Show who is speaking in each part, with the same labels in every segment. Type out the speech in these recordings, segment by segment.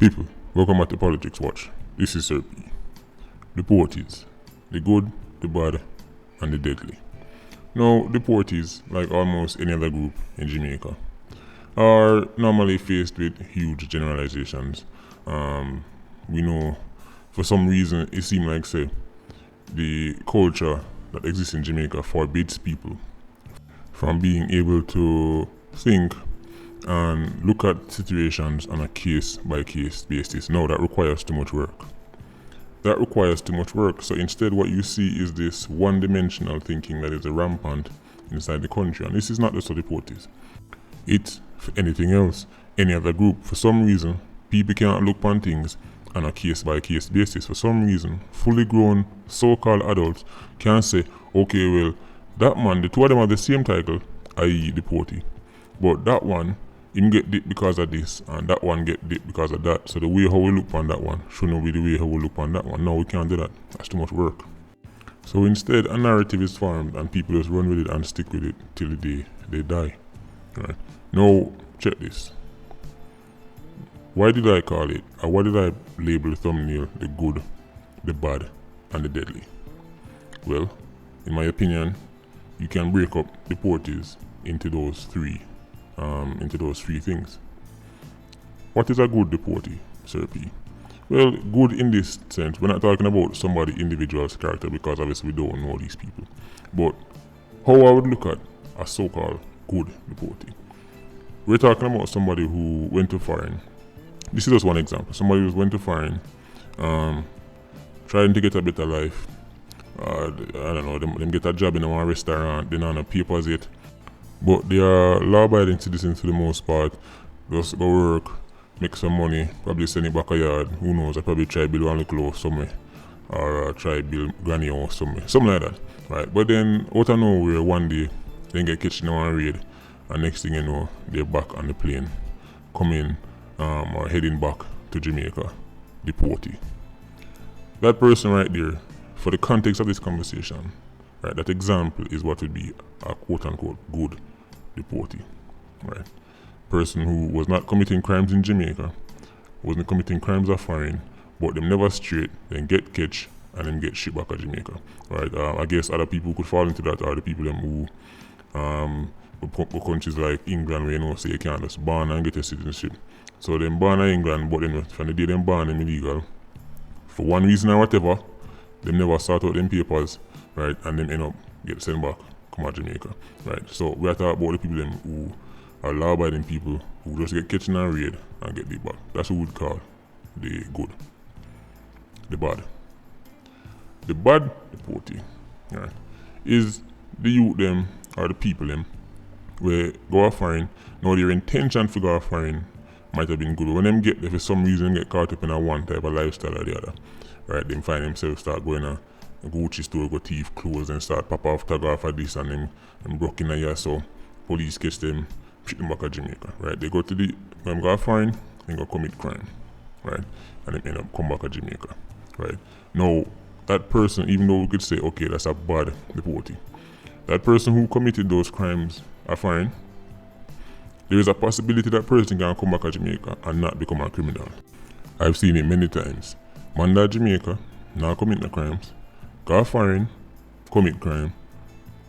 Speaker 1: People, welcome back to Politricks Watch. This is Sir P. Deportees, the good, the bad, and the deadly. Now, deportees, like almost any other group in Jamaica, are normally faced with huge generalizations. We know for some reason it seems like say the culture that exists in Jamaica forbids people from being able to think and look at situations on a case-by-case basis. No, that requires too much work. So instead what you see is this one-dimensional thinking that is rampant inside the country. And this is not just for deportees. It's for anything else, any other group. For some reason, people can't look upon things on a case-by-case basis. For some reason, fully grown so-called adults can say, okay, well, that man, the two of them have the same title, i.e. deportee. But that one, him get dipped because of this, and that one get dipped because of that. So the way how we look on that one shouldn't be the way how we look on that one. No, we can't do that. That's too much work. So instead, a narrative is formed and people just run with it and stick with it till the day they die. Right? Now, check this. Why did I call it, or why did I label the thumbnail the good, the bad, and the deadly? Well, in my opinion, you can break up deportees into those three things. What is a good deportee, Sir P? Well, good in this sense, we're not talking about somebody individual's character because obviously we don't know these people. But how I would look at a so-called good deportee. We're talking about somebody who went to foreign. This is just one example. Somebody who went to foreign, trying to get a better life. I don't know, them get a job in a restaurant, they don't have papers yet. But they are law-abiding citizens for the most part. Just go work, make some money, probably send it back a yard. Who knows? I probably try build one little house somewhere, or try build granny house somewhere, something like that, right? But then out of nowhere, one day, they get catch in one raid, and next thing you know, they're back on the plane, coming or heading back to Jamaica, deportee. That person right there, for the context of this conversation, right? That example is what would be a quote-unquote good deportee, right? Person who was not committing crimes in Jamaica, wasn't committing crimes of foreign, but them never straight, then get catch and then get shipped back to Jamaica, right? I guess other people could fall into that are the people them who countries like England where you know say you can't just born and get a citizenship. So them born in England, but then from the day them born them illegal, for one reason or whatever, them never sort out them papers, right? And them end up get sent back, come out Jamaica, right? So we are talking about the people them who are law-abiding people who just get catch in a raid and get beat back. That's what we would call the good. The bad. The bad deportee, right, is the youth them or the people them where go off foreign. Now their intention for go off foreign might have been good. When them get there for some reason get caught up in a one type of lifestyle or the other, right? Them find themselves start going a Gucci store, go thief clothes and start pop off, tag off of this and them broke in a year, so police catch them, ship them back to Jamaica, right? They go to when go foreign, they go commit crime, right? And they end up come back to Jamaica, right? Now, that person, even though we could say, okay, that's a bad deportee, that person who committed those crimes are foreign, there is a possibility that person can come back to Jamaica and not become a criminal. I've seen it many times. Man that Jamaica, now commit the crimes, go foreign, commit crime,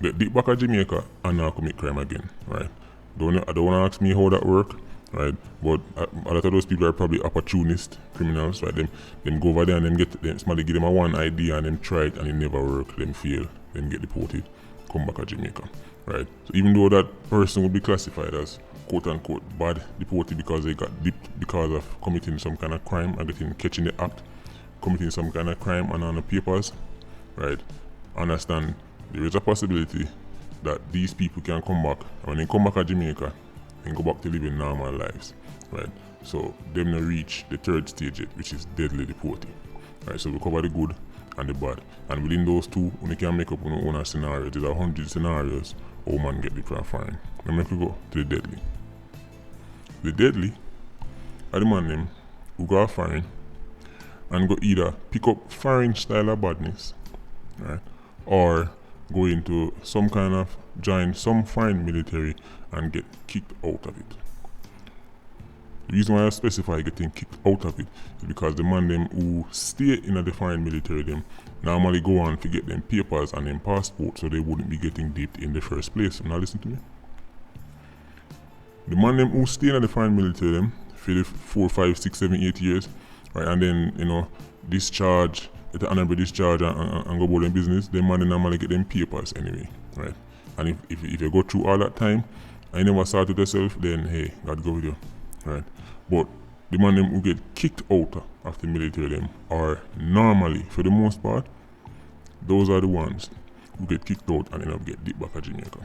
Speaker 1: get deep back at Jamaica and now commit crime again, right? I don't want to ask me how that work, right? But a lot of those people are probably opportunist criminals, right? Them go over there and somebody give them a one idea and them try it and it never work, them fail, them get deported, come back to Jamaica, right? So even though that person would be classified as quote unquote bad deported because they got dipped because of committing some kind of crime or catching the act, committing some kind of crime and on the papers, right? Understand there is a possibility that these people can come back, and when they come back to Jamaica and go back to living normal lives, right? So them not reach the third stage yet, which is deadly deportee, right? So we cover the good and the bad, and within those two, we can make up our own scenarios. There's 100 scenarios how man get the foreign. Now make we go to the deadly. The deadly are the man them who go foreign and go either pick up foreign style of badness, right, or go into some kind of join some foreign military and get kicked out of it. The reason why I specify getting kicked out of it is because the man them who stay in a defined military them normally go on to get them papers and them passport so they wouldn't be getting dipped in the first place. Now listen to me. The man them who stay in a defined military them for the 4, 5, 6, 7, 8 years, right, and then discharge, get an honorable discharge and go about them business, them man they normally get them papers anyway, right? And if you go through all that time and you never start with yourself, then hey, God go with you, right? But the man them who get kicked out of the military them are normally, for the most part, those are the ones who get kicked out and end up get dipped back at Jamaica.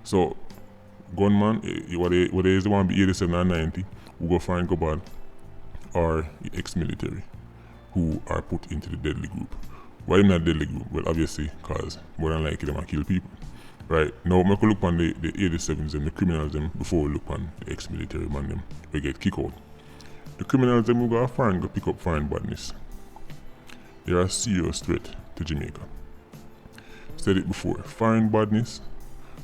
Speaker 1: So gunman, whether it's the one be 87 or 90, who go fine go bad, or ex-military who are put into the deadly group. Why not deadly group? Well, obviously, because more than likely them kill people. Right, now we can look on the 87s and the criminals them before we look on the ex-military man them we get kicked out. The criminals them who go foreign go pick up foreign badness. They are a serious threat to Jamaica. Said it before, foreign badness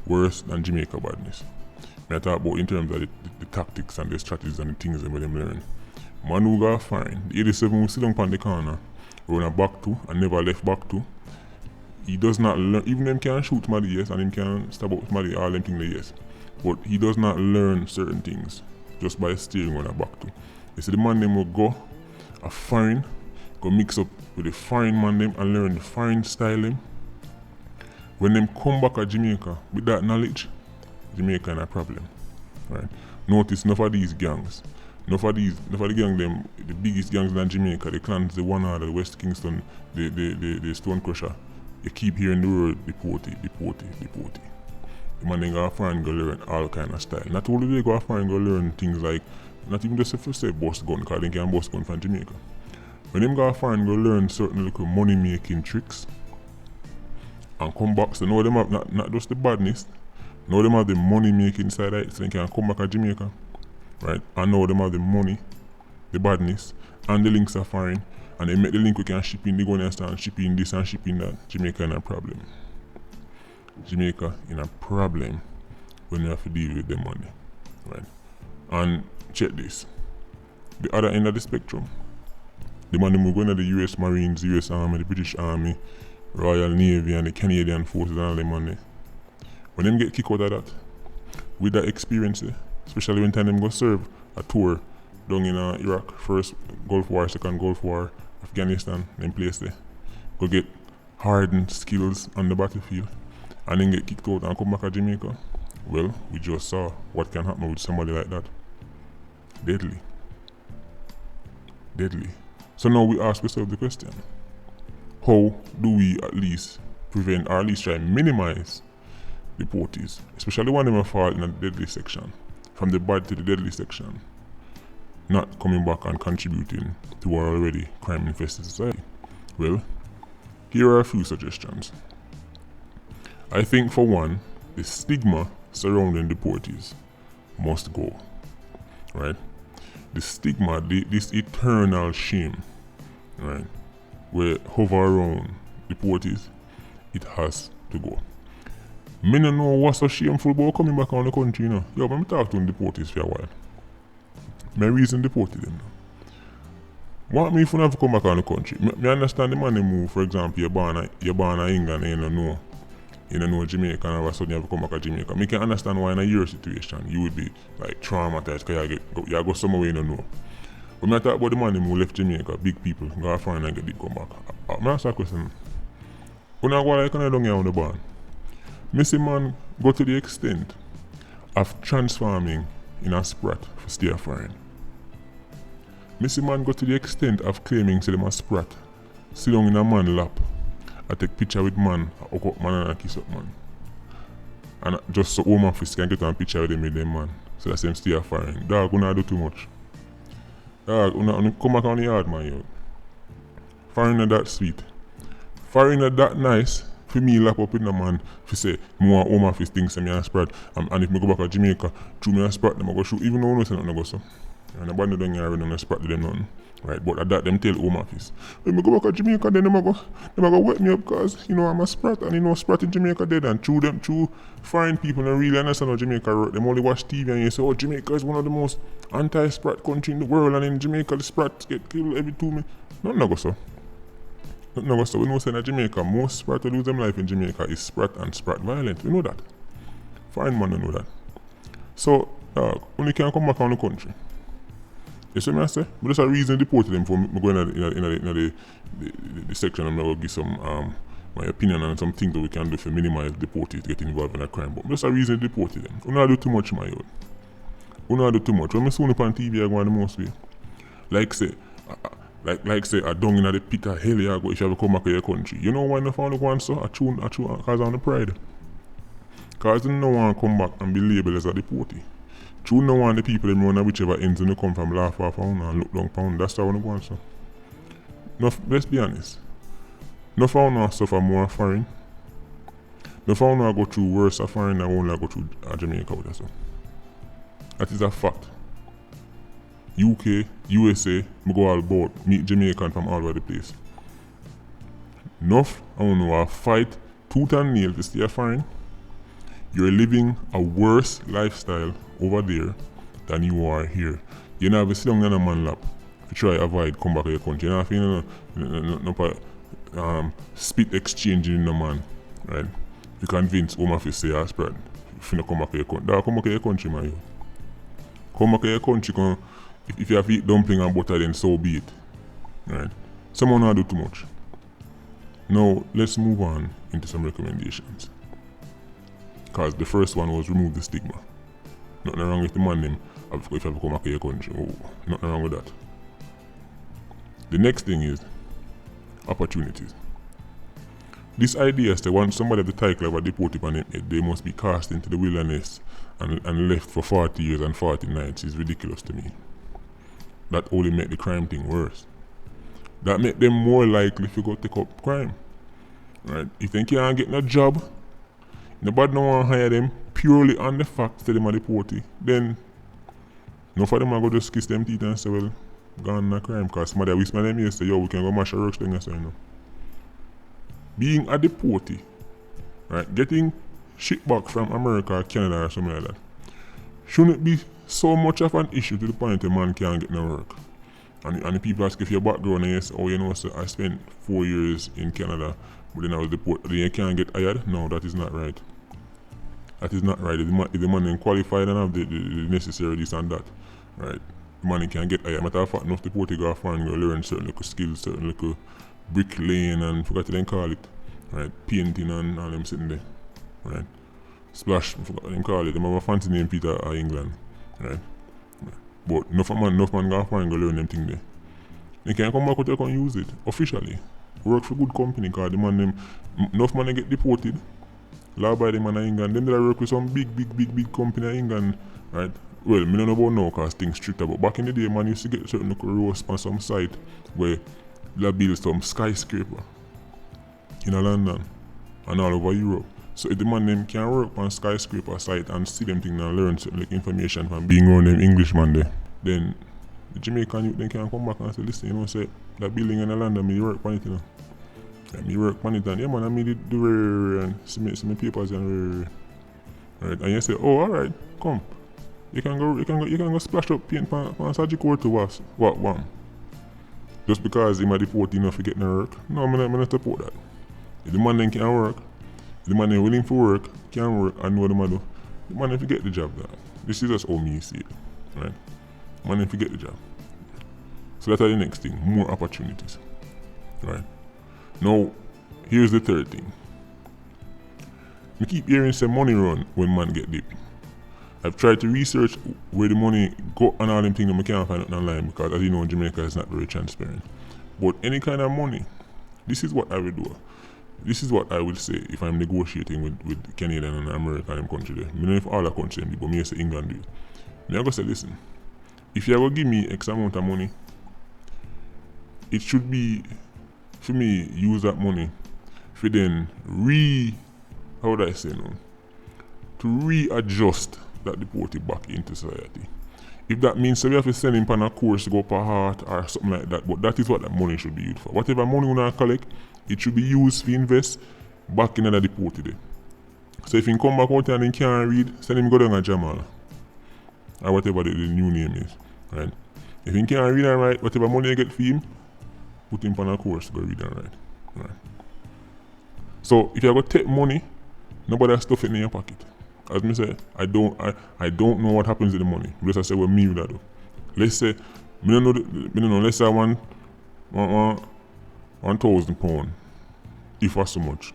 Speaker 1: worse than Jamaica badness. I talk about in terms of the tactics and the strategies and the things that them learn. Man who go foreign, the 87 who sit down on the corner, run a back to and never left back to, he does not learn, even them can shoot somebody, yes, and him can stab out somebody, all them things, yes. But he does not learn certain things just by steering on a back to. You see the man them will go a foreign, go mix up with the foreign man them and learn the foreign style them. When them come back at Jamaica with that knowledge, Jamaica in a problem. Right? Notice enough of these gangs. Enough of the gang them, the biggest gangs in Jamaica, the clans, the One Order, the West Kingston, the Stone Crusher. You keep hearing the word deported. The man they go foreign go learn all kind of style. Not only they go foreign go learn things like, not even just if you say bust gun, because they can bust gun from Jamaica. When them go foreign go learn certain little money making tricks and come back, so now them have not just the badness, now them have the money making side of it, so they can come back to Jamaica, right? And now them have the money, the badness, and the links are foreign. And they make the link we can ship in the gun and start shipping this and shipping that. Jamaica in a problem. Jamaica in a problem when you have to deal with the money. Right? And check this. The other end of the spectrum. The money we going to the US Marines, US Army, the British Army, Royal Navy and the Canadian Forces and all the money. When them get kicked out of that, with that experience, especially when time them go serve a tour down in Iraq, first Gulf War, second Gulf War, Afghanistan, them place there. Go get hardened skills on the battlefield and then get kicked out and come back to Jamaica. Well, we just saw what can happen with somebody like that. Deadly. So now we ask ourselves the question, how do we at least prevent or at least try and minimize deportees, especially when they fall in the deadly section, from the bad to the deadly section, not coming back and contributing to our already crime-infested society? Well, here are a few suggestions. I think for one, the stigma surrounding deportees must go, right? The stigma, this eternal shame, right, where hover around deportees, it has to go. Me no know what's so shameful about coming back on the country, you know. Yo, let me talk to the deportees for a while. My reason deported them. Want me if you never come back on the country? Me understand the man they move, for example, you're born in England and you don't know Jamaica and all of a sudden you have to come back to Jamaica. Me can understand why in your situation you would be like traumatized because you go somewhere you don't know. But me talk about the man who left Jamaica, big people, go foreign and get it come back. I ask a question. When I go like down here on the barn, me see man go to the extent of transforming in a sprat for stay foreign. Me see man go to the extent of claiming say them a sprat, sit down in a man lap, I take picture with man, I hook up man and I kiss up man. And just so home office can get a picture with them man. So that's them stay foreign. Dog, we not do too much. Dog, we come back on the yard man, yo. Foreign are that sweet. Foreign are that nice. For me lap up with the man, if you say, more home office things and me a spread, and if me go back to Jamaica, through me a spread them, I go shoot, even though I know say nothing go so. And nobody don't get rid of them spread to them nothing. Right, but at that them tell Home Office, when I go back to Jamaica, then them a go wet me up because I'm a sprat, and sprat in Jamaica dead, and through foreign people don't really understand how Jamaica work. Them only watch TV and you say, oh, Jamaica is one of the most anti-sprat country in the world, and in Jamaica the sprats get killed every 2 minutes. Nothing go so. Nothing go so. We know that Jamaica, most sprat who lose them life in Jamaica is sprat and sprat violent. We know that. Foreign man don't know that. So when they can come back on the country. You see what I say? But there's a reason they deported them for me going in the section, and I'm going to give some my opinion on some things that we can do to minimize deportees getting involved in a crime. But there's a reason they deported them. We don't do too much, my own. We don't do too much. When I see up on TV, I go on the most way. Like say, I down in the pit of hell, you go if you ever come back to your country. You know why I found the one so? I tune because of the pride. Because they don't want to come back and be labeled as a deportee. True, no one the people them run whichever ends when they come from laugh off and look down pound. That's how I want to go on, so. No, let's be honest. No found suffer more foreign. No found go through worse foreign than only go through Jamaica with us. So. That is a fact. UK, USA, me go all about, meet Jamaican from all over the place. Enough, I want to fight tooth and nail to stay foreign. You're living a worse lifestyle over there than you are here. You know, if you sit down in a man lap, if you try to avoid come back to your country, you know, if you spit exchanging in the man, right? If you convince Home Office say you're spread, if you don't come back to your country, come back to your country, man. Come back to your country, if you have to eat dumpling and butter, then so be it, right? Someone not do too much. Now, let's move on into some recommendations. Because the first one was remove the stigma. Nothing wrong with the man them if you ever come back to your country. Oh, nothing wrong with that. The next thing is opportunities. This idea is that once somebody have the title of a deported on they must be cast into the wilderness and left for 40 years and 40 nights is ridiculous to me. That only make the crime thing worse. That make them more likely to go take up crime. Right? If they can't get no job, nobody don't want to hire them purely on the fact that they are deported, then no for them are going to just kiss them teeth and say, well, gone a crime. Because somebody whisper them here say, yo, we can go mash a works thing and say, no. Being a deportee, right, getting shipped back from America or Canada or something like that, shouldn't be so much of an issue to the point a man can't get no work. And the people ask if your background and you say, oh, you know, so I spent 4 years in Canada, but then I was deported, then you can't get hired? No, that is not right. That is not right. If the man is qualified and have the necessary this and that, right, the man can get hired. Matter of fact, enough deported go foreign go learn certain little skills, certain little bricklaying and forgot to then call it, right, painting and all them sitting there, right. Splash, forgot them call it. Them have a fancy name Peter or England, right. But enough man go foreign go learn them thing there. They can come back out there and use it officially. Work for good company because the man them enough man get deported. Law by the man in England, them that work with some big company in England, right? Well, I don't know about now because things stricter, but back in the day, man used to get certain roasts on some site where they build some skyscraper in London and all over Europe. So if the man them can work on skyscraper site and see them things and learn certain information from being around them Englishman there, then the Jamaican youth they can come back and say, listen, you know, say that building in London, me work on it, you know. Yeah, me work on it and yeah man, I made it do and see me papers and right. And you say, oh alright, come. You can go splash up paint on surgical to what one. Just because he might deport enough to get no work. No, I'm not support that. If the man then can work, if the man then willing for work, can work and know what the man do, the man if you get the job that. This is just how me see it. Right? The man if you get the job. So that's the next thing, more opportunities. Right? Now, here's the third thing. We keep hearing some money run when man get deep. I've tried to research where the money go and all them things that I can't find it online because as you know Jamaica is not very transparent. But any kind of money, this is what I would do. This is what I would say if I'm negotiating with Canada and America and them country there. I don't know if all the country do, but me say England do. I'm going to say listen, if you're going to give me X amount of money, it should be for me use that money for then how would I say no? To readjust that deported back into society. If that means so we have to send him on a course to go per heart or something like that, but that is what that money should be used for. Whatever money we collect, it should be used to invest back in the deported. So if he come back out here and he can't read, send him go down a Jamal. Or whatever the new name is. Right? If he can't read and write, whatever money you get for him, put him on a course to go read and write. Right? So if you go take money, nobody has stuff it in your pocket. As me say, I don't know what happens to the money. Just I say what me would do. Let's say me don't know, let's say I want £1,000 if I so much.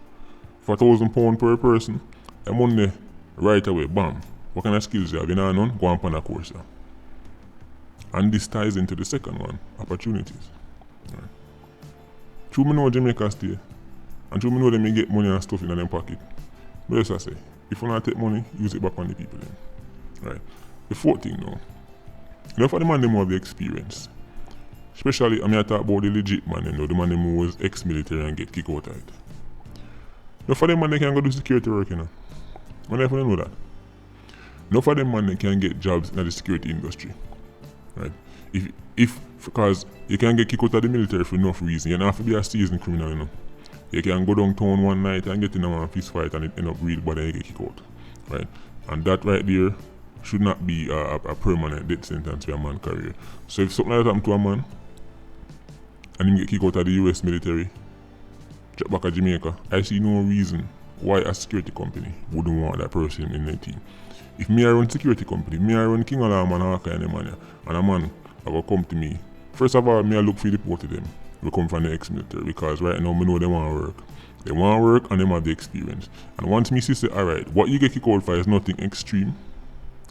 Speaker 1: For £1,000 per person, the money right away, bam. What kind of skills you have? You know none? Go on a course. Yeah. And this ties into the second one, opportunities. Right. True me know Jamaica stay. And true me know them get money and stuff in their pocket. But as I say, if you want to take money, use it back on the people then. Right. The fourth thing now. You know for the man them who have the experience. Especially, I mean I talk about the legit man, you know, the man them who was ex-military and get kicked out of it. No for them man they can go do security work, you know. When I know that. No for them man they can get jobs in the security industry. Right? If because you can get kicked out of the military for enough reason. You don't have to be a seasoned criminal, you know. You can go downtown one night and get in a fist fight and it end up real bad and you get kicked out. Right? And that right there should not be a permanent death sentence for a man's career. So if something like that happen to a man and he get kicked out of the US military, drop back to Jamaica, I see no reason why a security company wouldn't want that person in their team. If me I run security company, me I run King Alarm and Hawkeye and a man I will come to me. First of all, me I look for the deported them. We come from the ex-military because right now me know they want to work. They want to work and they have the experience. And once me see say, alright, what you get kicked out for is nothing extreme.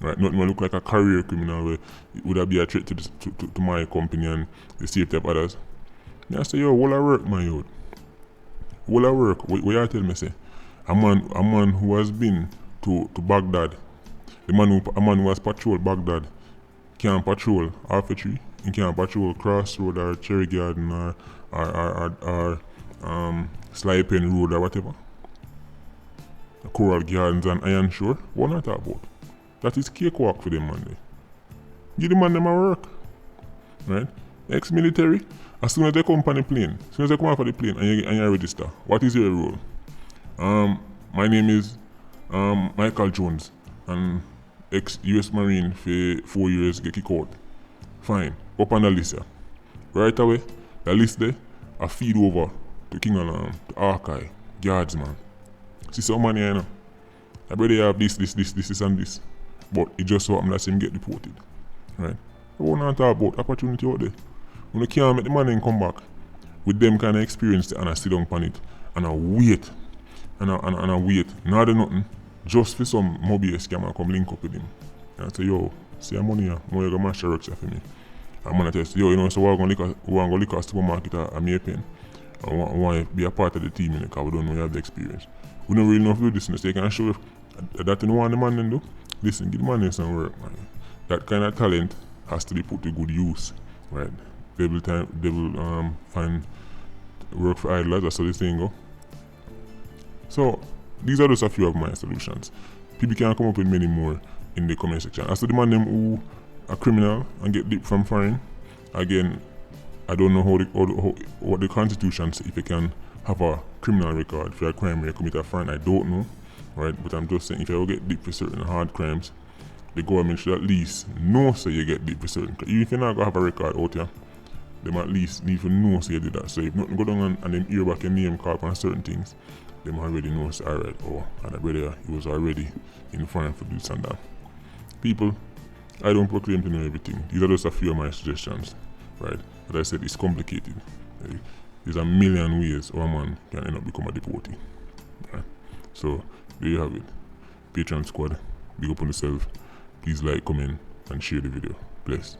Speaker 1: Right, nothing will look like a career criminal where it would be a threat to my company and the safety of others. Me I say, yo, what I work, my youth? What I work? What you tell me say? A man who has been to Baghdad, a man who has patrolled Baghdad, can't patrol Arfetry, he can't patrol Crossroad or Cherry Garden or Sly Pen Road or whatever. Coral Gardens and Iron Shore. What not talk about? That is cakewalk for them man there. Give the man them a work. Right? Ex-military, as soon as they come on the plane, as soon as they come off of the plane and you register, what is your role? My name is Michael Jones, and ex-US Marine for 4 years, get kicked out. Fine, up on the list here. Right away, the list there, I feed over to King Alarm, to Hawkeye, Guardsman. See some money, you know. I brother have this and this. But it just so happens that him get deported. Right? I want to talk about opportunity out there. When you can't make the money and come back with them kind of experience and I sit down on it and I wait. And I wait. Not do nothing. Just for some mobile scammer come link up with him. And I say, yo, see your money here. I'm going to go master work for me. I'm going to tell you, yo, you know, so we're going to go lick a supermarket at Maypen. I want to be a part of the team because we don't know you have the experience. We don't really know if we do this, so you can show that you know what the man do. Listen, give the man some work, man. That kind of talent has to be put to good use, right? They will find work for idlers, that's how this thing go. So, these are just a few of my solutions. People can come up with many more in the comment section. As to the man them who are criminal and get deep from foreign, again, I don't know what the constitution says if you can have a criminal record for a crime where you commit a foreign, I don't know. Right, but I'm just saying if you get deep for certain hard crimes, the government should at least know so you get deep for certain. Even if you're not gonna have a record out here, them at least need to know so you did that. So if nothing go down and them hear back your name card on certain things, them already know so alright, and I brother he was already in foreign for this and that. People, I don't proclaim to know everything. These are just a few of my suggestions. Right? As I said, it's complicated. There's a million ways a man can end up become a deportee. Right? So there you have it. Patreon squad, big up on yourself. Please like, comment, and share the video. Bless.